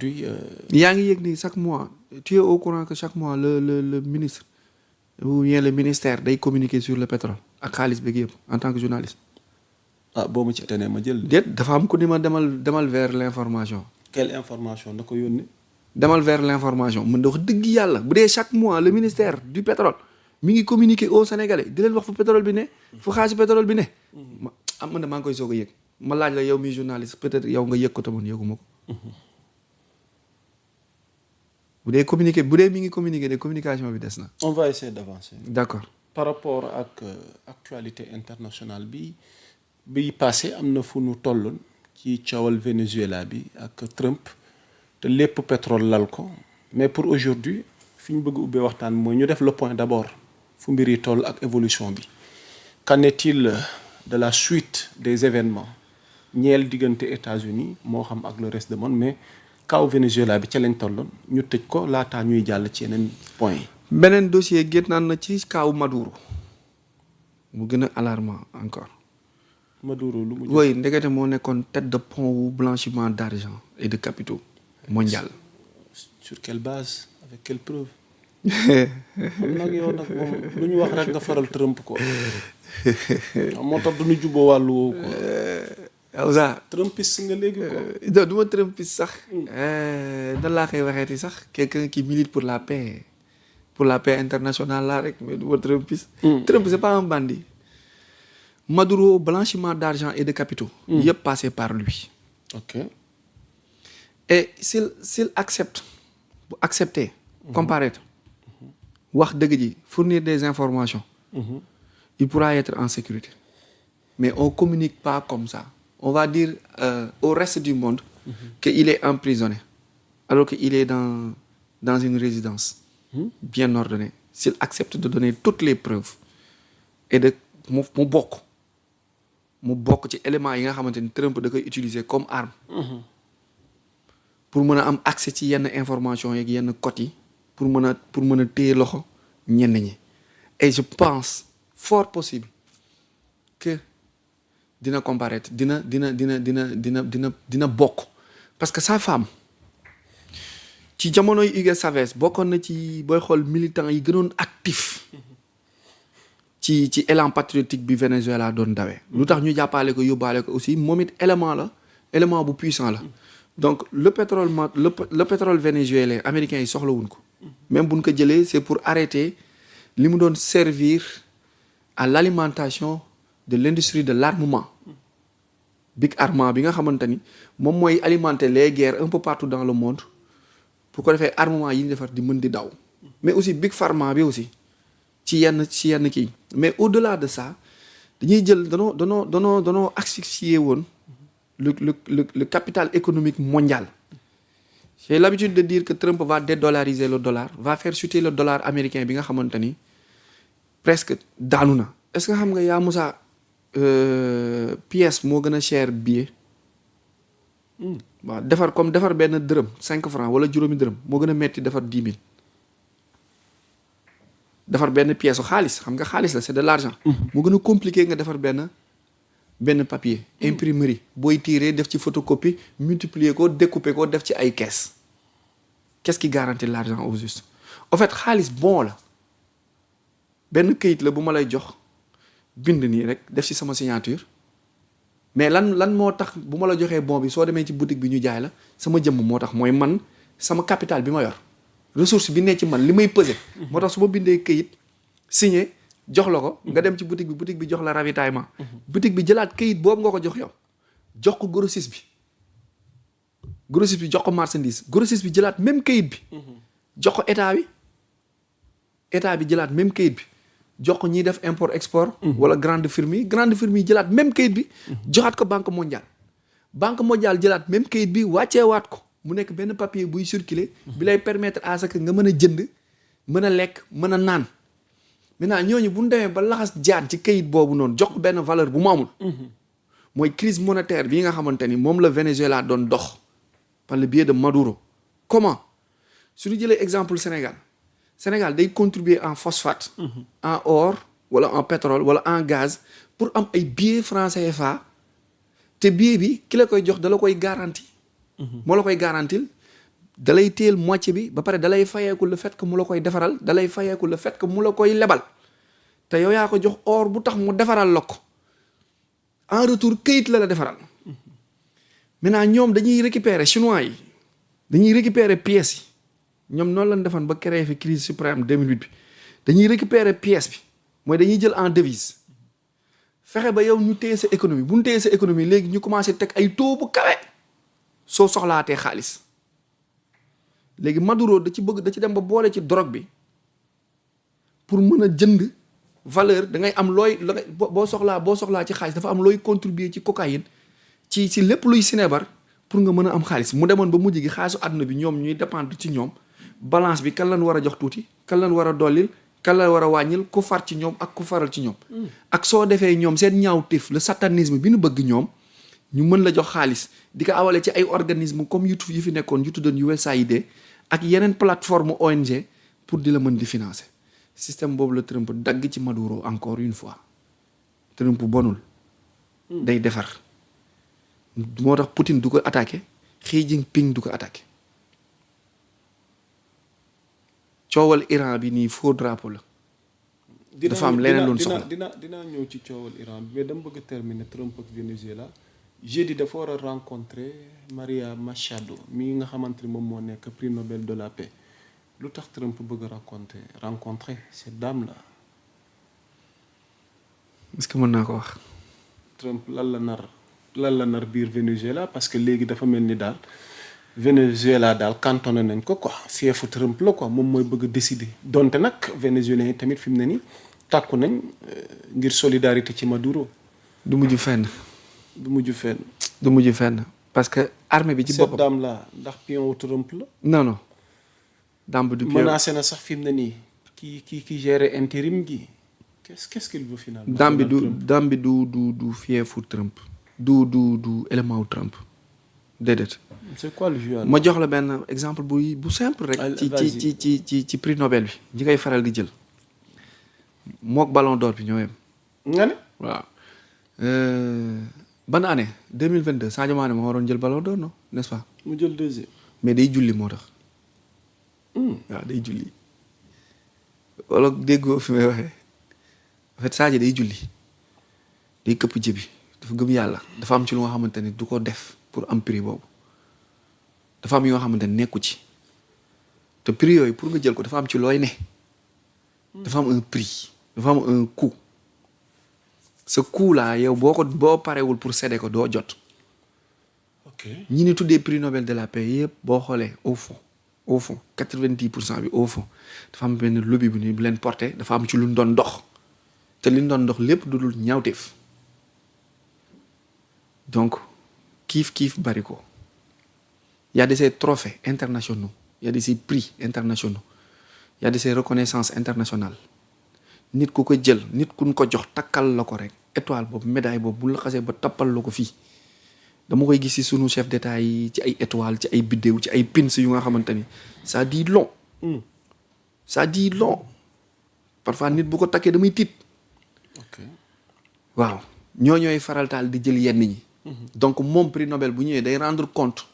yaa ngi yëg ni chaque mois tu es au courant que chaque mois le ministre ou bien le ministère day communiquer sur le pétrole ak xaalis bi yëpp en tant que journaliste. ah boo ma ci tenee ma jël. déet dafa am ku ni ma demal vers l'information. quelle information na ko yónnee. demal vers l'information mën da wax dëgg yàlla bu dee chaque mois le ministère du pétrole mi ngi communiquer aux Sénégalais di leen wax fu pétrole bi ne. fu xaalis pétrole bi ne. man de maa ngi koy soog a yëg ma laaj la yow mi journaliste peut-être yow nga yëg ko tamoon yëguma ko. bu dee communiquer bu dee mi ngi communiquer de communication bi des na. on va essayer d'avancer. d'accord. par rapport ak actualité internationale bi passé am na fu nu tolloon ci coowal Venezuela bi ak Trump te lépp pétrole lal ko mais pour aujourd'hui fi ñu bëgg ubbee waxtaan mooy ñu def le point d'abord fu mbir yi toll ak évolution bi. qu'en est-il de la suite des événements ñeel diggante États-Unis moo xam ak le reste du monde mais kaw Venezuela bi ca lañ tolloon ñu tëj ko laataa ñuy jàll ci yeneen point yi. beneen dossier génnaan na ci kaw Maduro mu gën a alarmant encore. Maduro lu mu. oui ndekete moo nekkoon tête de pont wu blanchiment d'argent et de capitaux mondial. sur quelle base avec quelle preuve. xam nag yow nag moom lu ñu wax rek nga faral Trump ko moo tax du ñu juboo wàllu woowu ko. Awza Trumpiste nga léegi ko. non du ma Trumpiste sax. nan laa koy waxeeti sax quelqu'un qui milite pour la paix internationale là rek mais du ma Trumpiste. Trump c'est pas un bandit. Maduro blanchiment d'argent et de capitaux. yëpp passé par lui. ok. et s'il accepter comparaître wax dëgg ji fournir des informations. il pourra être en sécurité. mais on communique pas comme ça. on va dire au reste du monde qu'il est emprisonné alors qu'il est dans une résidence bien ordonnée. S'il accepte de donner toutes les preuves et de mu bokk ci éléments yi nga xamante ni Trump da koy utiliser comme arme pour mën a am accès ci yenn information yeeg yenn codes yi pour mën a téye loxo ñenn ñi. et je pense fort possible que dina comparaître dina bokk parce que sa femme ci jamonoy Hugo Chavez bokkoon na ci booy xool militants yi gënoon actif ci élan patriotique bi Venezuela doon dawee. lu tax ñu jàppale ko yóbbaale ko aussi moom it élément bu puissant la. donc le pétrole vénézuélien américains yi soxlawuñ ko. même buñ ko jëlee c'est pour arrêter li mu doon servir à l'alimentation de l'industrie de l'armement. Big Pharma bi nga xamante ni moom mooy alimenter les guerres un peu partout dans le monde pour ko defee armement yi ñu defar di mën di daw. mais aussi Big Pharma bi aussi ci yenn kii mais au-delà de ça dañuy jël danoo asphyxier woon le capital économique mondial. j'ai l'habitude de dire que Trump va dédollariser le dollar va faire chuter le dollar américain bi nga xamante ni presque daanu na. est-ce que xam nga yaa Moussa pièce moo gën a cher billet. waaw defar benn dërëm 5 francs wala juróomi dërëm moo gën a metti defar 10 000. defar benn pièce xaalis xam nga xaalis la c'est de l'argent. moo gën a compliqué nga defar benn papier. imprimerie booy tirer def ci photocopie multiplier ko découper ko def ci ay caisse. qu'est-ce qui garantit l'argent au juste. en fait xaalis bon la benn këyit la bu ma lay jox bind nii rek def ci sama signature mais lan moo tax bu ma la joxee bon bi soo demee ci boutique bi ñu jaay la sama jëmm moo tax mooy man sama capital bi ma yor. ressource bi ne ci man li may peser. moo tax su ma bindee këyit signé jox la ko. nga dem ci boutique bi jox la ravitaillement. boutique bi jëlaat këyit boobu nga ko jox yow jox ko grossiste bi jox ko marchandise grossiste bi jëlaat même këyit bi. jox ko état bi jëlaat même këyit bi jox ko ñiy def import export. wala grande firme yi jëlaat même këyit bi. joxaat ko banque mondiale jëlaat même këyit bi wàcceewaat ko. mu nekk benn papier buy circuler bi lay permettre à ce que nga mën a jënd mën a lekk mën a naan maintenant ñooñu bu ñu demee ba laxas jaan ci kayit boobu noonu jox benn valeur bu mu amul. mooy crise monétaire bii nga xamante ni moom la Venezuela doon dox par le biais de Maduro. comment su ñu jëlee exemple Sénégal day contribuer en phosphate. en or wala en pétrole wala en gaz pour am ay billets francs CFA te billet bi ki la koy jox da la koy garanti. moo la koy garantil dalay téel moitié bi ba pare dalay fayeeku le fait que mu la koy defaral dalay fayeeku le fait que mu la koy lebal te yow yaa ko jox or bu tax mu defaral la ko en retour këyit la defaral maintenant ñoom dañuy récupérer chinois yi dañuy récupérer pièces yi ñoom noonu lañ defoon ba créer fi crise suprême 2008 bi dañuy récupérer pièce bi mooy dañuy jël en devise fexe ba yow ñu téye sa économie bu ñu téye sa économie léegi ñu commencé teg ay taux bu kawe soo soxlaatee xaalis léegi Maduro da ci dem ba boole ci drogue bi pour mën a jënd valeur da ngay am looy boo soxlaa ci xaalis dafa am looy contribuer ci cocaïne ci lépp luy sinébar pour nga mën a am xaalis mu demoon ba mujj gi xaalisu àdduna bi ñoom ñuy dépendre ci ñoom balance bi kan lañ war a jox tuuti kan lañ war a dollil kan la war a wàññil ku far ci ñoom ak ku faral ci ñoom ak soo defee ñoom seen ñaawteef le satanisme bi nu bëgg ñoom ñu mën la jox xaalis di ko awale ci ay organisme comme YouTube yi fi nekkoon yu tuddoon USAID ak yeneen plateforme ONG pour di la mën di financer système boobu la Trump dagg ci Maduro encore une fois Trump bonul day defar moo tax Poutine du ko attaqué Xi Jinping du ko attaqué coowal Iran bi nii faux drapeau la dafa am leneen loon soxla dinaa ñëw ci coowal Iran bi mais dama bëgg a terminer Trump ak Venezuela jeudi dafa war a rencontrer Maria Machado mi nga xamante ni moom moo nekk prix Nobel de la paix lu tax Trump bëgg a rencontrer cette dame là. est-ce que mën naa ko wax. Trump lan la nar biir Venezuela parce que léegi dafa mel ni daal Venezuela daal cantonné nañ ko quoi fiefu Trump la quoi moom mooy bëgg a décider donte nag vénézuéliens yi tamit fi mu ne nii tàkku nañ ngir solidarité ci Maduro. du mujj fenn. parce que armée bi ci boppam cette dame là ndax pion wu Trump la. non dame bi du pion menacé na sax fi mu ne nii ki gérer intérim gi qu'est-ce qu'il veut finalement. dame bi du fiefu Trump. du élément wu Trump déedéet. c'est quoi le jeu ma jox la benn exemple bu simple rek. ci prix Nobel bi. ñi koy faral di jël mook ballon d'or bi ñoo yem. nga ne waaw. ban année 2022 Sadio Mané moo waroon jël ballon d'or non n'est-ce pas. mu jël deuxième. mais day julli moo tax. waaw day julli. wala déggoo fi may waxee en fait Sadio day julli day këpp jëbi dafa gëm yàlla dafa am ci lu nga xamante ni du ko def pour am prix boobu dafa am yoo xamante ni nekku ci te prix yooyu pour nga jël ko dafa am ci looy ne. dafa am un prix dafa am un coût. ce coût là yow boo parewul pour céder ko doo jot. ok ñi ni tuddee prix Nobel de la paix yëpp boo xoolee au fond 90% bi au fond dafa am benn lobby bu ni bu leen porté dafa am ci lu ñu doon dox te li ñu doon dox lépp du dul ñaawteef donc kiif bari ko y a de ces trophées internationaux y a de ces prix internationaux y a de ces reconnaissances internationales nit ku ko jël nit ku ko jox takkal la ko rek étoile boobu médaille boobu bu la xasee ba tappal la ko fii dama koy gis ci sunu chef d'état yi ci ay étoile ci ay biddéew ci ay pins yu nga xamante ni ça dit long. ça dit long parfois nit bu ko takkee damay tiit. ok waaw ñooy faral taal di jël yenn ñi. donc moom prix Nobel bu ñëwee day rendre compte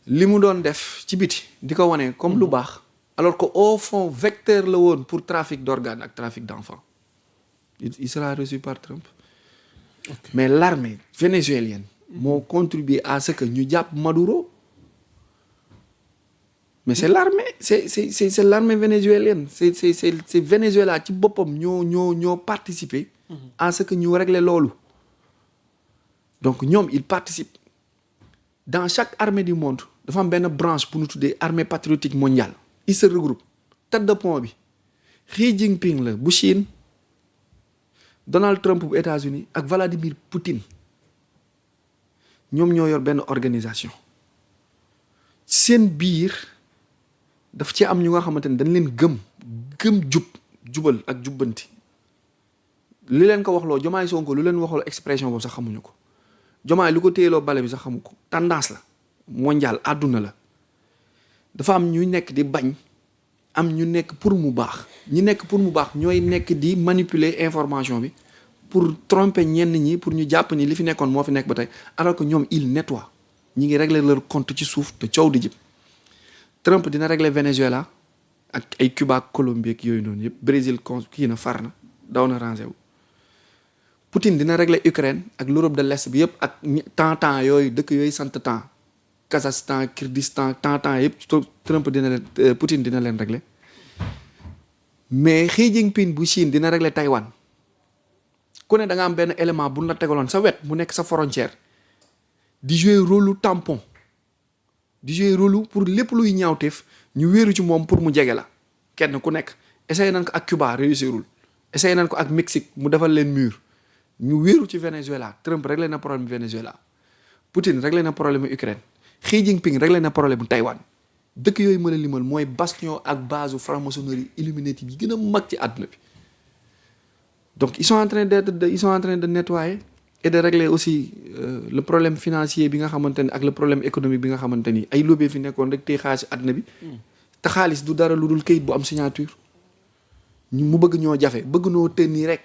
li mu doon def ci biti di ko wane comme lu baax. alors que au fond vecteur la woon pour trafic d'organes ak trafic d'enfants il sera reçu par Trump. Okay. mais l'armée vénézuélienne moo contribué à ce que ñu jàpp Maduro mais c'est l'armée c'est l'armée vénézuélienne c'est Venezuela ci boppam ñoo participer à ce que ñu régler loolu donc ñoom ils participent dans chaque armée du monde dafa am benn branche bu ñu tuddee armée patriotique mondiale ils se regroupent tête de pont bi Xi Jinping la bu Chine Donald Trump bu États-Unis ak Vladimir Poutine ñoom ñoo yor benn organisation seen biir daf ci am ñu nga xamante ni dañ leen gëm jubal ak jubbanti li leen ko waxloo Jomaay Sonko lu leen waxloo expression boobu sax xamuñu ko Jomaay lu ko téyeloo bale bi sax xamu ko tendance la mondial àdduna la dafa am ñu nekk di bañ am ñu nekk pour mu baax ñi nekk pour mu baax ñooy nekk di manipuler information bi pour tromper ñenn ñi pour ñu jàpp ni li fi nekkoon moo fi nekk ba tey alors que ñoom ils nettoient ñi ngi régler leur compte ci suuf te coow di jib Trump dina régler Venezuela ak ay Cuba ak Colombie ak yooyu noonu yëpp Brésil kii na far na daw na rangé wu. Poutine dina régler Ukraine ak l'Europe de l'Est bi yëpp ak temps yooyu dëkk yooyu sant temps Kazakhstan Kyrgyzstan temps yëpp Trump dina leen Poutine dina leen régler mais Xi Jinping bu Chine dina régler Taïwan ku ne da nga am benn élément bu la tegaloon sa wet mu nekk sa frontière di jouer rôle tampon di jouer rôle pour lépp luy ñaawteef ñu wéeru ci moom pour mu jege la kenn ku nekk essayé nañ ko ak Cuba réussirul essayé nañ ko ak Mexique mu defal leen mur ñu wéeru ci Venezuela Trump réglé na problème Venezuela Poutine réglé na problème Ukraine Xi Jinping réglé na problème Taïwan dëkk yooyu mën a limal mooy bastion ak base franc-maçonnerie Illuminati yi gën a mag ci àdduna bi donc ils sont en train de nettoyer et de régler aussi le problème financier bi nga xamante ni ak le problème économique bi nga xamante ni ay lobby fi nekkoon rek tey xaalis àdduna bi te xaalis du dara lu dul kayit bu am signature mu bëgg ñoo jafe bëgg noo tën nii rek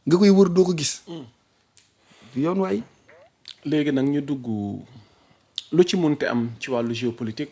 nga koy wër doo ko gis yoon waay léegi nag ñu dugg lu ci munte am ci wàllu géopolitique